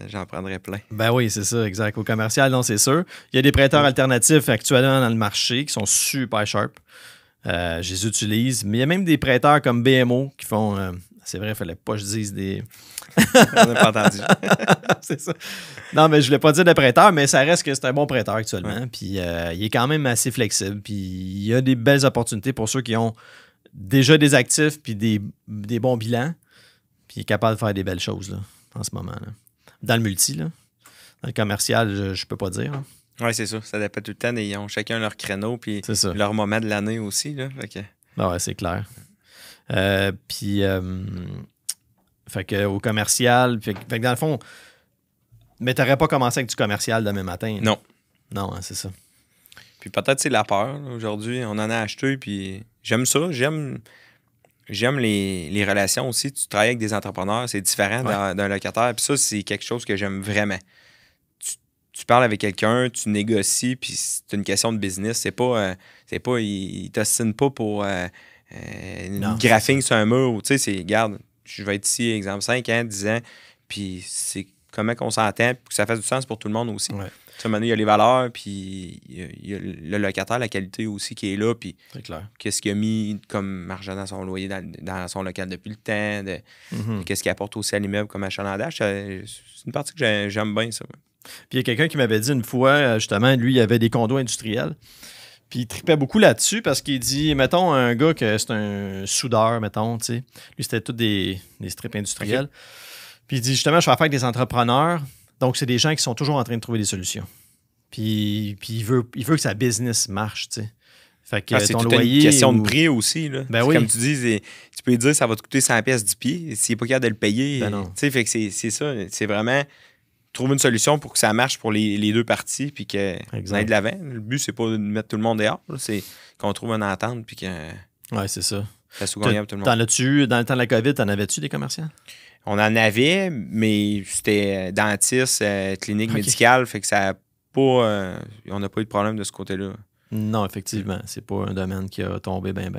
j'en prendrais plein. Ben oui, c'est ça, exact. Au commercial, non, c'est sûr. Il y a des prêteurs alternatifs actuellement dans le marché qui sont super sharp. Je les utilise. Mais il y a même des prêteurs comme BMO qui font... c'est vrai, il ne fallait pas que je dise des... On n'a pas entendu. C'est ça. Non, mais je ne voulais pas dire de prêteur, mais ça reste que c'est un bon prêteur actuellement. Ouais. Puis il est quand même assez flexible. Puis il y a des belles opportunités pour ceux qui ont déjà des actifs puis des bons bilans. Puis il est capable de faire des belles choses là, en ce moment. Là. Dans le multi, là. Dans le commercial, je peux pas dire. Hein. Oui, c'est ça. Ça dépend tout le temps. Ils ont chacun leur créneau puis C'est leur moment de l'année aussi. Là. Ouais, c'est clair. Puis, fait que au commercial, fait que dans le fond, mais t'aurais pas commencé avec du commercial demain matin. Non. Non, hein, c'est ça. Puis peut-être c'est la peur. Là. Aujourd'hui, on en a acheté, puis j'aime ça. J'aime les relations aussi. Tu travailles avec des entrepreneurs, c'est différent d'un locataire. Puis ça, c'est quelque chose que j'aime vraiment. Tu parles avec quelqu'un, tu négocies, puis c'est une question de business. C'est pas il t'ostine pas pour une graphing sur un mur. Tu sais, c'est, regarde, je vais être ici, exemple, 5 ans, 10 ans, puis c'est comment qu'on s'entend, puis que ça fasse du sens pour tout le monde aussi. Ouais. À un moment donné, il y a les valeurs, puis il y a le locataire, la qualité aussi qui est là, puis c'est clair. Qu'est-ce qu'il a mis comme argent dans son loyer, dans son local depuis le temps, qu'est-ce qu'il apporte aussi à l'immeuble comme achalandage. C'est une partie que j'aime bien, ça. Puis il y a quelqu'un qui m'avait dit une fois, justement, lui, il avait des condos industriels. Puis il tripait beaucoup là-dessus parce qu'il dit, mettons, un gars que c'est un soudeur, mettons, tu sais. Lui, c'était tous des strips industriels. Okay. Puis il dit, justement, je fais affaire avec des entrepreneurs. Donc, c'est des gens qui sont toujours en train de trouver des solutions. Puis il veut que sa business marche, tu sais. Fait que c'est ton toute loyer une question de prix aussi. Là. Ben oui. Comme tu dis, tu peux lui dire ça va te coûter 100 pièces du pied. S'il n'est pas capable de le payer, ben non. Fait que c'est ça. C'est vraiment trouver une solution pour que ça marche pour les deux parties puis qu'on aille de l'avant. Le but, c'est pas de mettre tout le monde dehors. Là. C'est qu'on trouve une entente puis que ouais, c'est ça. Ça soit gagnable pour tout le monde. T'en as-tu eu, dans le temps de la COVID, t'en avais-tu des commerciaux? On en avait, mais c'était dentiste, clinique médicale, fait que ça a pas... on n'a pas eu de problème de ce côté-là. Non, effectivement. C'est pas un domaine qui a tombé bien.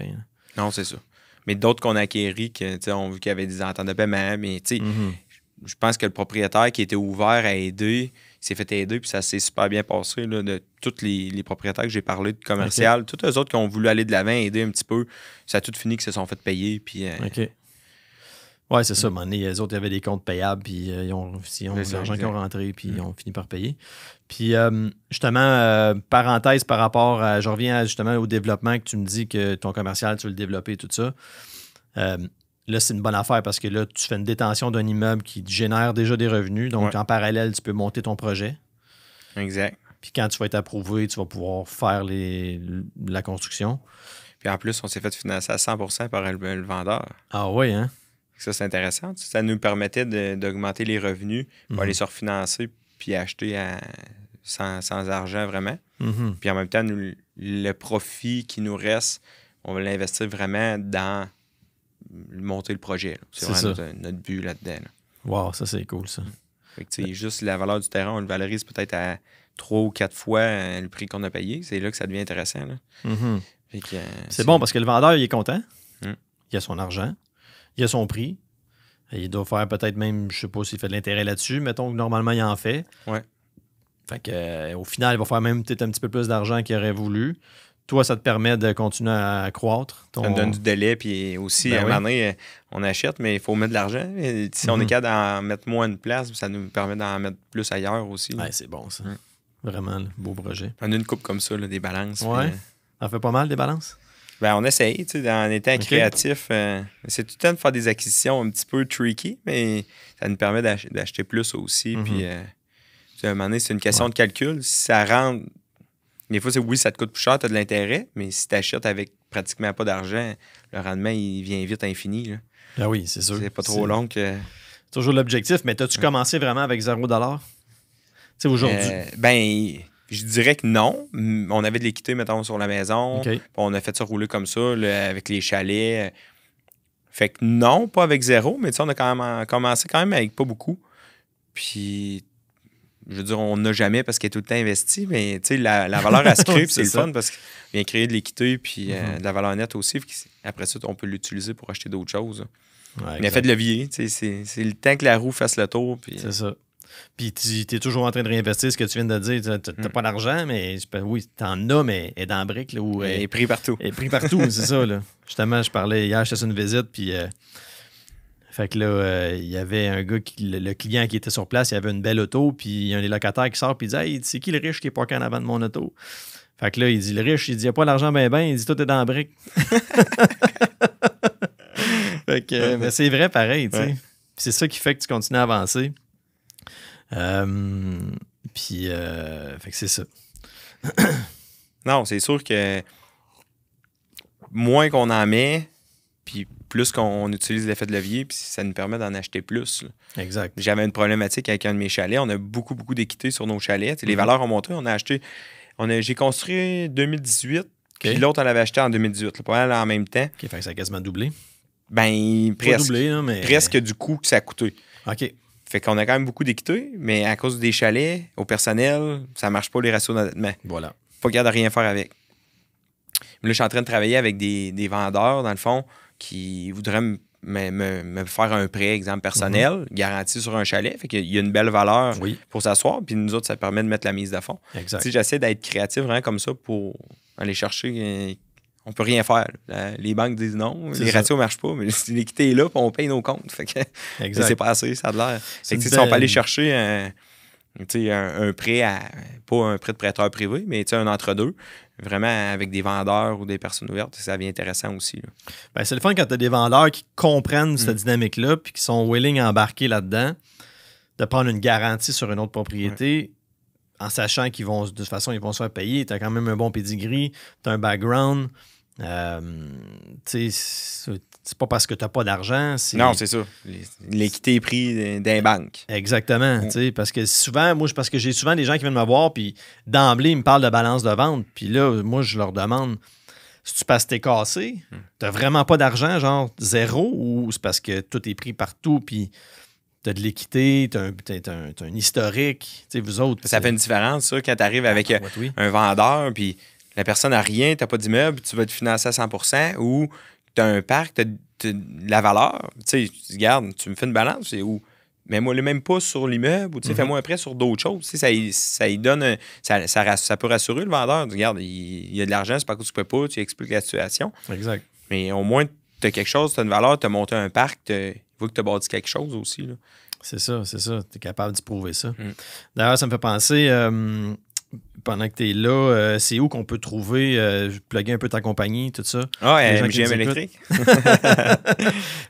Non, c'est ça. Mais d'autres qu'on a acquéris, on a vu qu'il y avait des ententes de paiement, mais je pense que le propriétaire qui était ouvert à aider, il s'est fait aider, puis ça s'est super bien passé. Là, de tous les propriétaires que j'ai parlé de commercial, tous eux autres qui ont voulu aller de l'avant, aider un petit peu, ça a tout fini qu'ils se sont fait payer. Puis, OK. Ouais, c'est ça. À un moment donné, les autres, il y avait des comptes payables, puis ils ont l'argent qui ont rentré, puis ils ont fini par payer. Puis, justement, parenthèse par rapport à... Je reviens justement au développement que tu me dis que ton commercial, tu veux le développer et tout ça. Là, c'est une bonne affaire parce que là, tu fais une détention d'un immeuble qui génère déjà des revenus. Donc, en parallèle, tu peux monter ton projet. Exact. Puis quand tu vas être approuvé, tu vas pouvoir faire la construction. Puis en plus, on s'est fait financer à 100% par le vendeur. Ah oui, hein? Ça, c'est intéressant. Ça nous permettait d'augmenter les revenus pour aller se refinancer puis acheter sans argent vraiment. Puis en même temps, le profit qui nous reste, on va l'investir vraiment dans monter le projet. C'est vraiment notre but là-dedans. Là. Wow, ça c'est cool ça. Fait que, juste la valeur du terrain, on le valorise peut-être à 3 ou 4 fois le prix qu'on a payé. C'est là que ça devient intéressant. Là. Fait que, c'est bon parce que le vendeur, il est content. Il a son argent. Il a son prix. Il doit faire peut-être même, je sais pas s'il fait de l'intérêt là-dessus. Mettons que normalement, il en fait. Ouais. Fait que, au final, il va faire même peut-être un petit peu plus d'argent qu'il aurait voulu. Toi, ça te permet de continuer à croître. Ça me donne du délai. Puis aussi, à un moment donné, on achète, mais il faut mettre de l'argent. Et si on est capable d'en mettre moins de place, ça nous permet d'en mettre plus ailleurs aussi. Ouais, c'est bon, ça. Vraiment, là, beau projet. On a une coupe comme ça, là, des balances. Ouais. Puis, ça fait pas mal, des balances? Ben, on essaye, tu sais, en étant créatif. C'est tout le temps de faire des acquisitions un petit peu tricky, mais ça nous permet d'acheter plus aussi. Puis, à un moment donné, c'est une question de calcul. Si ça rentre... Des fois, oui, ça te coûte plus cher, tu as de l'intérêt, mais si tu achètes avec pratiquement pas d'argent, le rendement, il vient vite infini. Là. Ah oui, c'est sûr. C'est pas trop long que... C'est toujours l'objectif, mais as-tu commencé vraiment avec $0? Tu sais, aujourd'hui? Je dirais que non. On avait de l'équité, mettons, sur la maison. On a fait ça rouler comme ça, là, avec les chalets. Fait que non, pas avec 0, mais on a quand même commencé quand même avec pas beaucoup. Puis, je veux dire, on n'a jamais parce qu'il est tout le temps investi, mais la valeur à se crée, c'est le fun parce qu'il vient créer de l'équité puis de la valeur nette aussi. Après ça, on peut l'utiliser pour acheter d'autres choses. Ouais, il a fait de levier. C'est le temps que la roue fasse le tour. Puis, c'est ça. Puis tu es toujours en train de réinvestir ce que tu viens de dire. Tu n'as pas d'argent, mais oui, tu en as, mais elle est dans la brique. Là, elle est pris partout. Elle est pris partout, c'est ça. Là. Justement, je parlais hier, je faisais une visite, puis fait que là, il y avait un gars, le client qui était sur place, il avait une belle auto, puis il y a un des locataires qui sort, puis il dit « Hey, c'est qui le riche qui est parké en avant de mon auto? » Fait que là, il dit « Le riche, il dit, il n'y a pas l'argent ben, il dit « Tout est dans la brique. » Fait que, mais c'est vrai pareil, tu sais. C'est ça qui fait que tu continues à avancer. Puis, fait que c'est ça. Non, c'est sûr que moins qu'on en met, puis plus qu'on utilise l'effet de levier, puis ça nous permet d'en acheter plus. Là. Exact. J'avais une problématique avec un de mes chalets. On a beaucoup d'équité sur nos chalets. Les valeurs ont monté. On a acheté... J'ai construit 2018, puis l'autre, on l'avait acheté en 2018. Là, pas mal en même temps. OK, fait que ça a quasiment doublé. Ben, presque. Pas doublé, là, mais... Presque du coût que ça a coûté. OK. Fait qu'on a quand même beaucoup d'équité, mais à cause des chalets, au personnel, ça marche pas les ratios d'endettement. Voilà. Pas capable de rien faire avec. Mais là, je suis en train de travailler avec des vendeurs, dans le fond, qui voudraient me faire un prêt, exemple personnel, garanti sur un chalet. Fait qu'il y a une belle valeur pour s'asseoir. Puis nous autres, ça permet de mettre la mise de fond. Exact. J'essaie d'être créatif vraiment comme ça pour aller chercher. On peut rien faire. Les banques disent non, les ratios ne marchent pas, mais l'équité est là, puis on paye nos comptes. Fait que c'est pas assez, ça a de l'air. Fait que, si on peut aller chercher un prêt, pas un prêt de prêteur privé, mais un entre-deux, vraiment avec des vendeurs ou des personnes ouvertes, ça devient intéressant aussi. Là. Ben, c'est le fun quand tu as des vendeurs qui comprennent cette dynamique-là puis qui sont willing à embarquer là-dedans, de prendre une garantie sur une autre propriété en sachant qu'ils vont, de toute façon, ils vont se faire payer. Tu as quand même un bon pedigree, tu as un background. C'est pas parce que tu n'as pas d'argent. Non, c'est ça. L'équité est prise d'un banque. Exactement. Parce que souvent, parce que j'ai souvent des gens qui viennent me voir, puis d'emblée, ils me parlent de balance de vente. Puis là, moi, je leur demande si tu passes t'es cassé, tu n'as vraiment pas d'argent, genre zéro, ou c'est parce que tout est pris partout, puis tu as de l'équité, tu as un historique. Vous autres. Ça fait une différence, ça, quand tu arrives avec un vendeur, puis la personne n'a rien, tu n'as pas d'immeuble, tu vas te financer à 100%, ou tu as un parc, tu as la valeur. Tu sais, regarde, tu me fais une balance, c'est où? Mets-moi le même pas sur l'immeuble, ou fais-moi un prêt sur d'autres choses. Ça y donne. Ça peut rassurer le vendeur. Regarde, il y a de l'argent, c'est pas que tu peux pas, tu expliques la situation. Exact. Mais au moins, tu as quelque chose, tu as une valeur, tu as monté un parc, il faut que tu as bâti quelque chose aussi. Là. C'est ça. Tu es capable d'y prouver ça. D'ailleurs, ça me fait penser. Pendant que tu es là, c'est où qu'on peut trouver, plugger un peu ta compagnie, tout ça? Ah, MGM Électrique.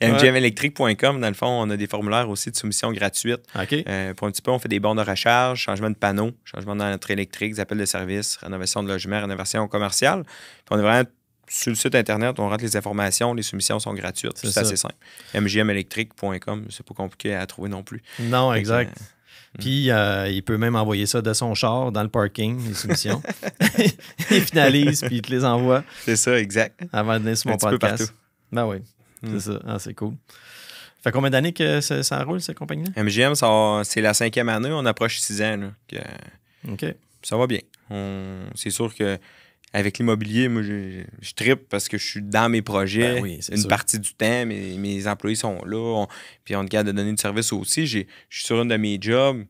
MGMélectrique.com, dans le fond, on a des formulaires aussi de soumission gratuite. OK. Pour un petit peu, on fait des bons de recharge, changement de panneaux, changement dans notre électrique, appels de service, rénovation de logement, rénovation commerciale. Puis on est vraiment sur le site Internet, on rentre les informations, les soumissions sont gratuites. C'est assez simple. MGMélectrique.com, c'est pas compliqué à trouver non plus. Non, exact. Puis, il peut même envoyer ça de son char dans le parking, les soumissions. Il finalise, puis il te les envoie. C'est ça, exact. Avant de venir sur mon podcast. Ben oui, c'est ça. Ah, c'est cool. Ça fait combien d'années que ça roule, cette compagnie-là? MGM, c'est la 5e année. On approche 6 ans. Là, OK. Ça va bien. C'est sûr que avec l'immobilier, moi, je trippe parce que je suis dans mes projets une partie du temps. Mes employés sont là. Puis on est capable de donner du service aussi. Je suis sur une de mes jobs.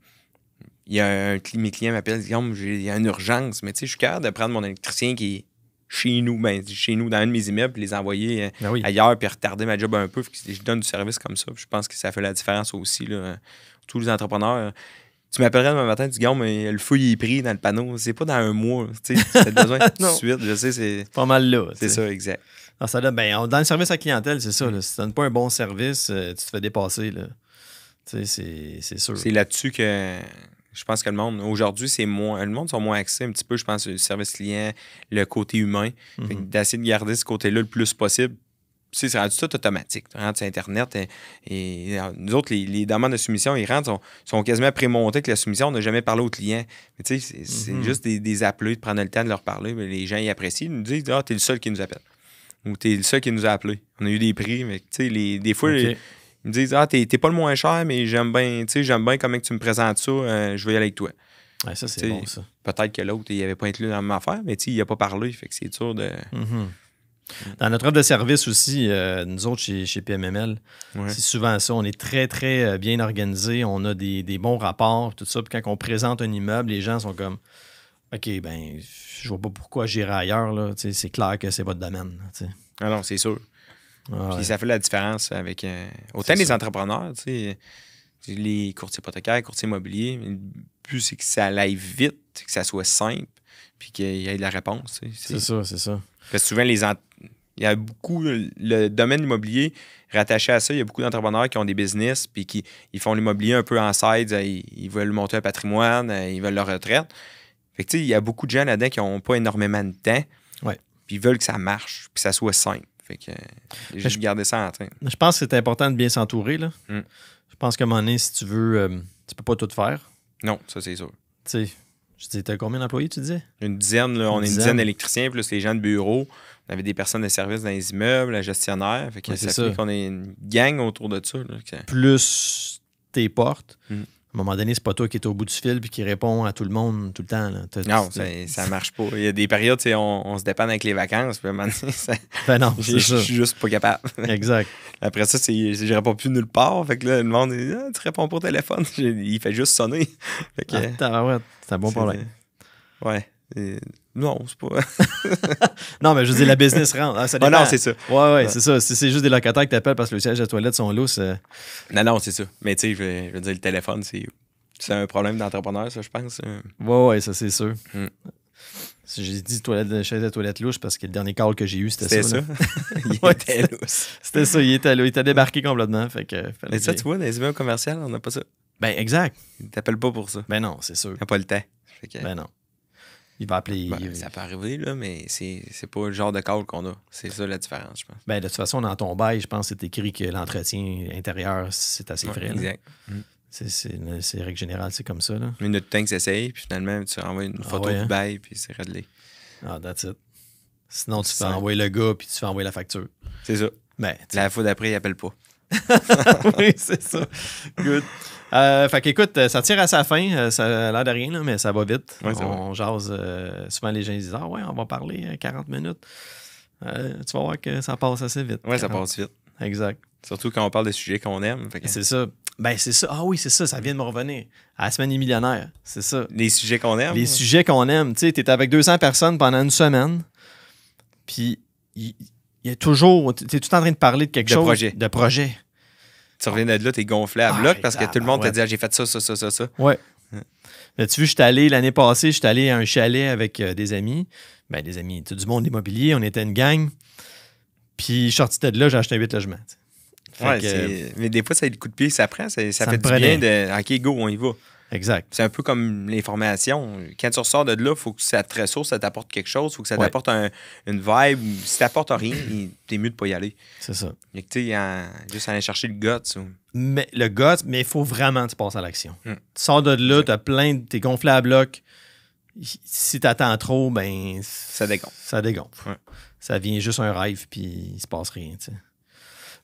Il y a mes clients m'appellent, il y a une urgence. Mais tu sais, je suis capable de prendre mon électricien qui est chez nous, dans un de mes immeubles, puis les envoyer ailleurs, puis retarder ma job un peu. Je donne du service comme ça. Je pense que ça fait la différence aussi. Là. Tous les entrepreneurs... Tu m'appellerais demain matin, tu dis, mais le feu il est pris dans le panneau. C'est pas dans un mois. Tu as besoin tout de suite. Je sais, c'est pas mal là. C'est ça, exact. Alors, ça donne, dans le service à clientèle, c'est ça. Là, si tu donnes pas un bon service, tu te fais dépasser. Là. C'est sûr. C'est là-dessus que je pense que le monde, aujourd'hui, le monde sont moins axés un petit peu, je pense, sur le service client, le côté humain. D'essayer de garder ce côté-là le plus possible. C'est rendu tout automatique. Tu rentres sur Internet et nous autres, les demandes de soumission, ils rentrent, sont quasiment prémontés avec la soumission. On n'a jamais parlé au client. Mais tu sais, c'est juste des appelés, de prendre le temps de leur parler. Mais les gens, ils apprécient. Ils nous disent, t'es le seul qui nous appelle. Ou t'es le seul qui nous a appelés. On a eu des prix, mais tu sais, des fois, ils me disent, t'es pas le moins cher, mais j'aime bien comment tu me présentes ça. Je vais y aller avec toi. Ouais, ça, c'est bon, ça. Peut-être que l'autre, il n'avait pas inclus dans la même affaire, mais il n'a pas parlé. Fait que c'est dur de... Dans notre offre de service aussi, nous autres, chez PMML, c'est souvent ça. On est très, très bien organisé. On a des bons rapports, tout ça. Puis quand on présente un immeuble, les gens sont comme OK, je vois pas pourquoi j'irai ailleurs. Là. C'est clair que c'est votre domaine. Ah non, c'est sûr. Puis ça fait la différence avec autant les entrepreneurs, les courtiers hypothécaires, courtiers immobiliers. Le but, c'est que ça aille vite, que ça soit simple, puis qu'il y ait de la réponse. C'est ça. Parce que souvent, Il y a beaucoup, le domaine immobilier rattaché à ça, il y a beaucoup d'entrepreneurs qui ont des business puis qui ils font l'immobilier un peu en side. Ils veulent monter un patrimoine, ils veulent leur retraite. Fait que, tu sais, il y a beaucoup de gens là-dedans qui n'ont pas énormément de temps. Ouais. Puis ils veulent que ça marche, puis que ça soit simple. Fait que j'ai juste gardé ça en train. Je pense que c'est important de bien s'entourer, là. Je pense qu'à un moment donné, si tu veux, tu peux pas tout faire. Non, ça, c'est sûr. Tu sais, je dis, t'as combien d'employés, tu disais? Une dizaine, là, on est une dizaine d'électriciens, plus les gens de bureau. On avait des personnes de service dans les immeubles, les gestionnaires. Fait que ça fait qu'on est une gang autour de ça. Là, plus tes portes. À un moment donné, c'est pas toi qui es au bout du fil puis qui répond à tout le monde tout le temps. Là. Non, ça marche pas. Il y a des périodes, on se dépanne avec les vacances. Puis à un moment donné, ben non, je suis juste pas capable. Exact. Après ça, je réponds plus nulle part. Fait que là, le monde dit tu réponds pas au téléphone. Il fait juste sonner. Fait que, c'est un bon problème. Ouais. Non, c'est pas. Non, mais je veux dire, la business rentre. Ça dépend. Non, c'est ça. Ouais, c'est ça. Si c'est juste des locataires que t'appelles parce que le siège de la toilette sont lousses. Non, c'est ça. Mais tu sais, je veux dire, le téléphone, c'est un problème d'entrepreneur, ça, je pense. Ouais, ça, c'est sûr. Si j'ai dit chaise de toilette louche parce que le dernier call que j'ai eu, c'était ça. Il était lousse. C'était ça, il était débarqué complètement. Fait que, mais ça, tu vois, dans les immeubles commerciaux, on n'a pas ça. Ben, exact. Ils t'appellent pas pour ça. Ben non, c'est sûr. Ils n'ont pas le temps. Ben non. Il va appeler. Ça peut arriver, là, mais c'est pas le genre de call qu'on a. C'est ça la différence, je pense. Ben, de toute façon, dans ton bail, je pense que c'est écrit que l'entretien intérieur, c'est assez frais. Exact. C'est règle générale, c'est comme ça. Là. Une autre temps que s'essaye, puis finalement, tu renvoies une photo du bail, puis c'est réglé. Ah, that's it. Sinon, tu fais envoyer le gars, puis tu fais envoyer la facture. C'est ça. Ben, la fois d'après, il appelle pas. Oui, c'est ça. Good. Fait qu'écoute, ça tire à sa fin. Ça a l'air de rien, là, mais ça va vite. Ouais, on jase. Souvent, les gens disent ah ouais, on va parler 40 minutes. Tu vas voir que ça passe assez vite. Oui, ça passe vite. Exact. Surtout quand on parle de sujets qu'on aime. C'est ça. Ben, c'est ça. Ah oui, c'est ça. Ça vient de me revenir. À la semaine des millionnaires. C'est ça. Les sujets qu'on aime. Les sujets qu'on aime. Tu sais, t'es avec 200 personnes pendant une semaine. Puis, il y a toujours. T'es tout en train de parler de quelque chose. De projet. Tu reviens de là, t'es gonflé à bloc parce que tout le monde t'a dit j'ai fait ça. Ouais. Mais tu vois, j'étais allé l'année passée, j'étais allé à un chalet avec des amis. Ben, des amis, tout du monde immobilier. On était une gang. Puis, je suis sorti de là, j'ai acheté 8 logements. Mais des fois, ça a le coup de pied, ça prend. Ça fait du bien de OK, go, on y va. Exact. C'est un peu comme l'information. Quand tu ressors de là, il faut que ça te ressource, ça t'apporte quelque chose, il faut que ça t'apporte une vibe. Si ça t'apporte rien, t'es mieux de pas y aller. C'est ça. Tu sais, juste aller chercher le guts. Mais le guts, mais il faut vraiment que tu passes à l'action. Tu sors de là, t'es gonflé à bloc. Si t'attends trop, ben... Ça dégonfle. Ça dégonfle. Ouais. Ça vient juste un rêve, puis il se passe rien, tu sais.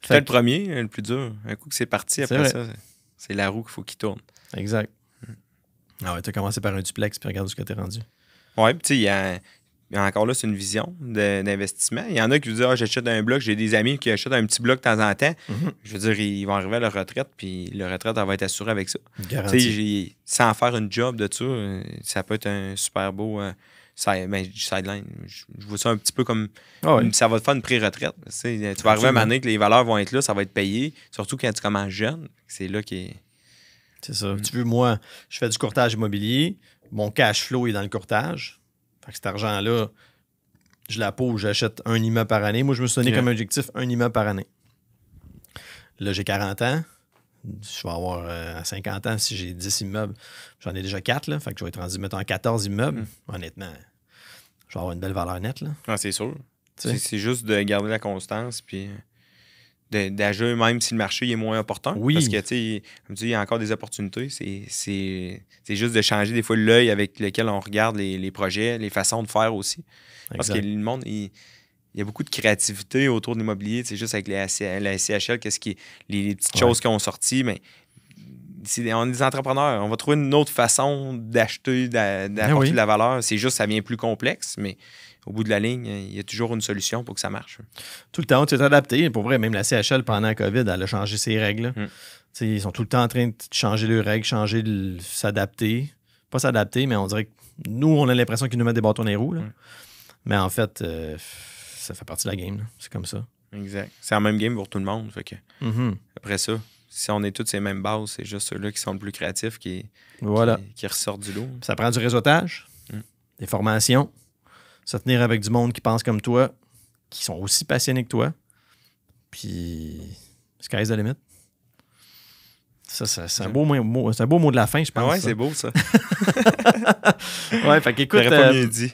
C'est le premier, le plus dur. Un coup que c'est parti, après ça, c'est la roue qu'il faut qu'il tourne. Exact. Ah ouais, t'as commencé par un duplex, puis regarde où t'es rendu. Ouais, puis tu sais, il y a encore là, c'est une vision d'investissement. Il y en a qui disent j'achète un bloc. J'ai des amis qui achètent un petit bloc de temps en temps. Je veux dire, ils vont arriver à leur retraite, puis leur retraite, elle va être assurée avec ça. Garanti. Sans faire une job de ça, ça peut être un super beau sideline. Je vois ça un petit peu comme ça va te faire une pré-retraite. Tu vas arriver à un moment donné que les valeurs vont être là, ça va être payé, surtout quand tu commences jeune. C'est là qui est. C'est ça. Tu veux, moi, je fais du courtage immobilier. Mon cash flow est dans le courtage. Fait que cet argent-là, je la pose, j'achète un immeuble par année. Moi, je me suis donné comme objectif un immeuble par année. Là, j'ai 40 ans. Je vais avoir à 50 ans, si j'ai 10 immeubles, j'en ai déjà 4. Là, fait que je vais être rendu, mettons, à 14 immeubles. Honnêtement, je vais avoir une belle valeur nette. Là. Ah, c'est sûr. C'est juste de garder la constance puis d'agir même si le marché est moins opportun. Oui. Parce que, tu sais, il y a encore des opportunités. C'est juste de changer des fois l'œil avec lequel on regarde les projets, les façons de faire aussi. Exact. Parce que le monde, il y a beaucoup de créativité autour de l'immobilier. C'est juste avec la SCHL, les petites choses qui ont sorti, mais on est des entrepreneurs. On va trouver une autre façon d'acheter, d'apporter de la valeur. C'est juste ça devient plus complexe, mais au bout de la ligne, il y a toujours une solution pour que ça marche. Tout le temps, tu es adapté. Pour vrai, même la CHL, pendant la COVID, elle a changé ses règles. Ils sont tout le temps en train de changer leurs règles, s'adapter. Pas s'adapter, mais on dirait que nous, on a l'impression qu'ils nous mettent des bâtons dans les roues. Là. Mais en fait, ça fait partie de la game. Là. C'est comme ça. Exact. C'est la même game pour tout le monde. Fait que après ça, si on est toutes ces mêmes bases, c'est juste ceux-là qui sont le plus créatifs qui ressortent du lot. Ça prend du réseautage, des formations, se tenir avec du monde qui pense comme toi, qui sont aussi passionnés que toi. Puis, sky's the limit. Ça, c'est un beau mot, c'est un beau mot de la fin, je pense. Ah ouais, c'est beau, ça. Ouais, fait qu'écoute... J'aurais pas mieux dit.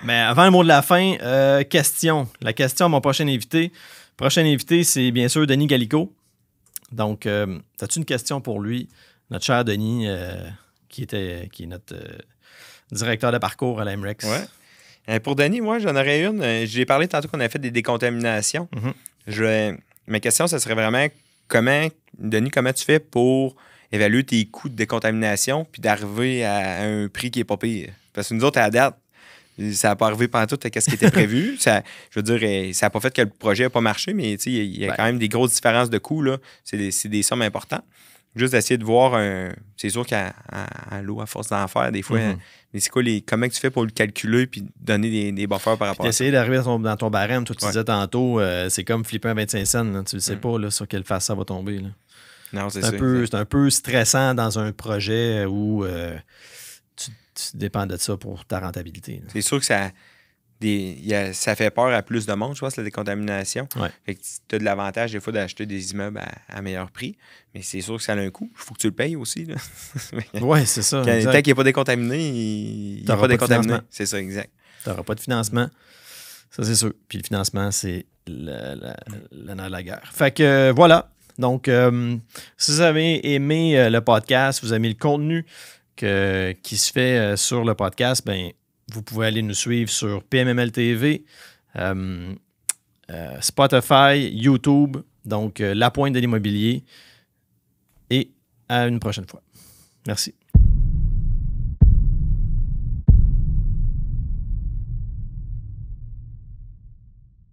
Mais avant le mot de la fin, question. La question à mon prochain invité. Prochain invité, c'est bien sûr Denis Gallico. Donc, as-tu une question pour lui? Notre cher Denis, qui est notre directeur de parcours à la MREX. Ouais. Pour Denis, moi, j'en aurais une. J'ai parlé tantôt qu'on a fait des décontaminations. Ma question, ça serait vraiment Denis, comment tu fais pour évaluer tes coûts de décontamination puis d'arriver à un prix qui est pas pire? Parce que nous autres, à la date, ça n'a pas arrivé pendant tout à ce qui était prévu. Je veux dire, ça n'a pas fait que le projet n'a pas marché, mais il y a quand même des grosses différences de coûts. Là. C'est des sommes importantes. Juste d'essayer de voir c'est sûr qu'à l'eau, à force d'en faire, des fois, mais c'est quoi comment tu fais pour le calculer puis donner des buffers par rapport à ça? Essayer d'arriver dans ton barème, toi, tu disais tantôt, c'est comme flipper un 25 cents. Là. Tu ne sais pas là, sur quelle face ça va tomber. Là. Non, c'est c'est un peu stressant dans un projet où tu dépends de ça pour ta rentabilité. Là. C'est sûr que ça fait peur à plus de monde, je pense, la décontamination. Ouais. Fait que tu as de l'avantage des fois d'acheter des immeubles à meilleur prix, mais c'est sûr que ça a un coût. Il faut que tu le payes aussi. Oui, c'est ça. Tant qu'il n'est pas décontaminé, il n'est pas décontaminé. C'est ça, exact. Tu n'auras pas de financement. Ça, c'est sûr. Puis le financement, c'est le nerf de la guerre. Fait que voilà. Donc, si vous avez aimé le podcast, vous avez aimé le contenu qui se fait sur le podcast, ben vous pouvez aller nous suivre sur PMML TV, Spotify, YouTube, donc La Pointe de l'immobilier. Et à une prochaine fois. Merci.